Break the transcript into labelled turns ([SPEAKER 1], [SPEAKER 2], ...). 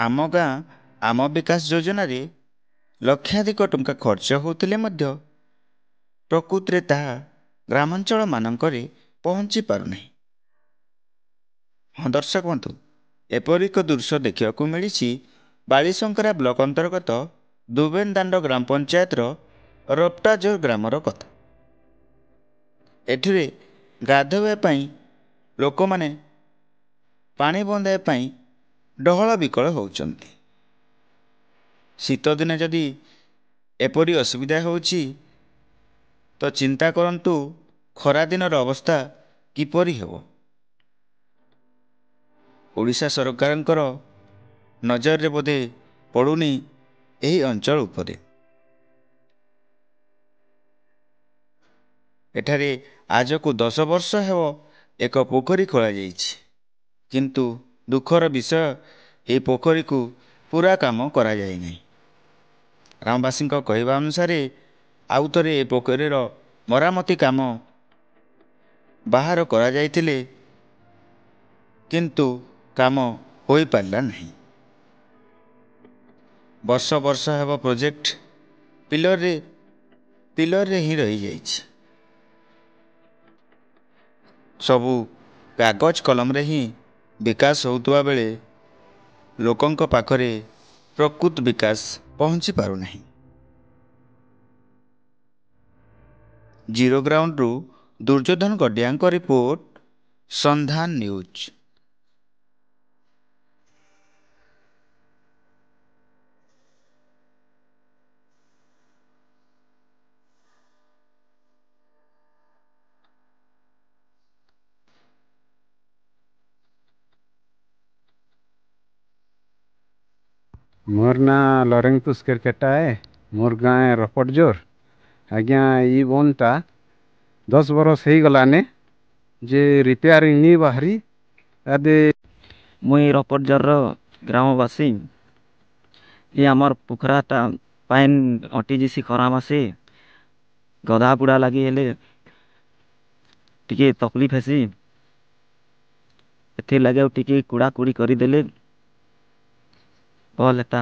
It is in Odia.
[SPEAKER 1] ଆମ ଗାଁ ଆମ ବିକାଶ ଯୋଜନାରେ ଲକ୍ଷାଧିକ ଟଙ୍କା ଖର୍ଚ୍ଚ ହେଉଥିଲେ ମଧ୍ୟ ପ୍ରକୃତିରେ ତାହା ଗ୍ରାମାଞ୍ଚଳ ମାନଙ୍କରେ ପହଞ୍ଚି ପାରୁନାହିଁ। ହଁ ଦର୍ଶକ ବନ୍ଧୁ, ଏପରି ଏକ ଦୃଶ୍ୟ ଦେଖିବାକୁ ମିଳିଛି ବାଳିଶଙ୍କରା ବ୍ଲକ ଅନ୍ତର୍ଗତ ଦୁବେନ ଦାଣ୍ଡ ଗ୍ରାମ ପଞ୍ଚାୟତର ରପ୍ତାଜୋର ଗ୍ରାମର କଥା। ଏଠିରେ ଗାଧୋଇବା ପାଇଁ ଲୋକମାନେ ପାଣି ବନ୍ଦାଇବା ପାଇଁ ଡହଳ ବିକଳ ହେଉଛନ୍ତି। ଶୀତ ଦିନେ ଯଦି ଏପରି ଅସୁବିଧା ହେଉଛି ତ ଚିନ୍ତା କରନ୍ତୁ ଖରାଦିନର ଅବସ୍ଥା କିପରି ହେବ। ଓଡ଼ିଶା ସରକାରଙ୍କର ନଜରରେ ବୋଧେ ପଡ଼ୁନି ଏହି ଅଞ୍ଚଳ ଉପରେ। ଏଠାରେ ଆଜକୁ 10 ବର୍ଷ ହେବ ଏକ ପୋଖରୀ ଖୋଳାଯାଇଛି, କିନ୍ତୁ ଦୁଃଖର ବିଷୟ ଏହି ପୋଖରୀକୁ ପୁରା କାମ କରାଯାଇନାହିଁ। ଗ୍ରାମବାସୀଙ୍କ କହିବା ଅନୁସାରେ ଆଉ ଥରେ ଏ ପୋଖରୀର ମରାମତି କାମ ବାହାର କରାଯାଇଥିଲେ କିନ୍ତୁ କାମ ହୋଇପାରିଲା ନାହିଁ। ବର୍ଷ ବର୍ଷ ହେବ ପ୍ରୋଜେକ୍ଟ ପିଲରରେ ହିଁ ରହିଯାଇଛି। ସବୁ କାଗଜ କଲମରେ ହିଁ ବିକାଶ ହେଉଥିବା ବେଳେ ଲୋକଙ୍କ ପାଖରେ ପ୍ରକୃତ ବିକାଶ ପହଞ୍ଚି ପାରୁନାହିଁ। ଜିରୋ ଗ୍ରାଉଣ୍ଡରୁ ଦୁର୍ଯ୍ୟୋଧନ ଗଡିଆଙ୍କ ରିପୋର୍ଟ, ସନ୍ଧାନ ନ୍ୟୁଜ।
[SPEAKER 2] मोर ना लरेंग तुस्कर केटा है। मोर गाँ है रपटजोर। आज्ञा ये बोनटा 10 बरस हो गलाने जे रिपेयरिंग नहीं बाहरी आदे
[SPEAKER 3] मुई रपटजर ग्रामवासी। ये आमर पोखराटा पाइन अटिजिसी खरा मासे गधा बुड़ा लगी हेले टिके तकलीफ हेसी। एथि लगे टिके कुड़ा कुड़ी करी देले भल हेता।